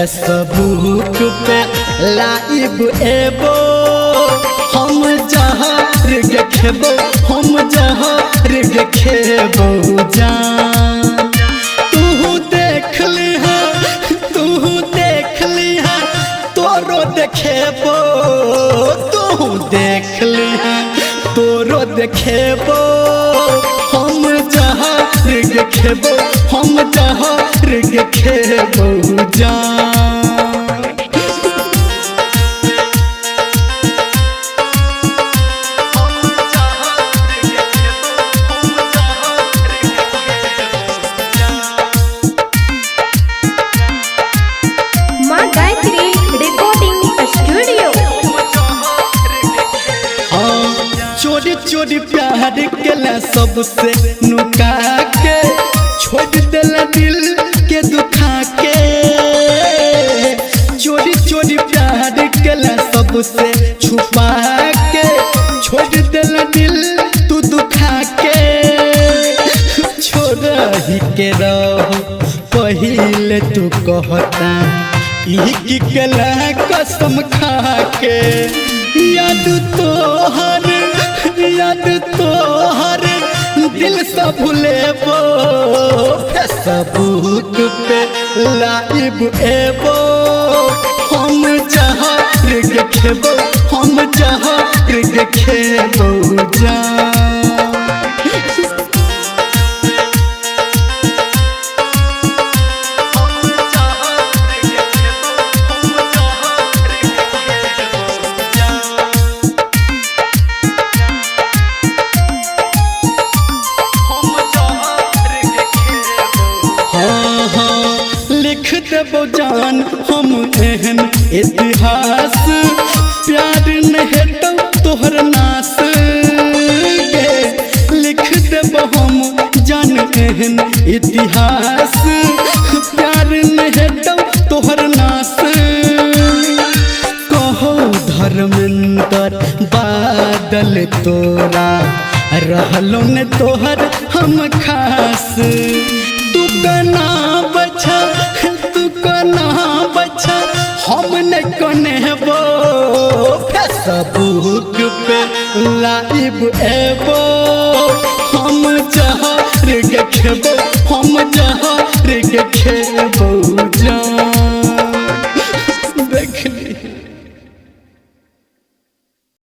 Facebook पे live एबो हम जहाँ खेबो हम जहाँ खेबो जान तू देख लिहा तोरो देखेबो तू देख लिहा तोरो देखेबो हम जहाँ खेबो हम जहाँ खेबो जान चोरी प्यार केला सबसे नुका के छोड़ देला दिल के दुखा के चोरी प्यार केला सबसे छुपा के छोड़ देला दिल तू दुखा के छोड़ ही के रहो पहले तू कहता ई केला कसम खा के याद तोहर दिल से भूलेबो फेसबुक पे लाइव एबो हम जहाँ खेबो हम जहाँ खेबो जान लिख देबो जान हम एहन इतिहास प्यार नहीं तो तोहर नास लिख देबो हम जान एहन इतिहास प्यार नहीं तो तोहर नास कहो धर्मेंद्र बादल तोरा रहलो ने तोहर हम खास तू कना बचा हम न कनेबो फेसबुक पे लाइव एबो हम जहाँ खेबो हम जहाँ खेबो जान।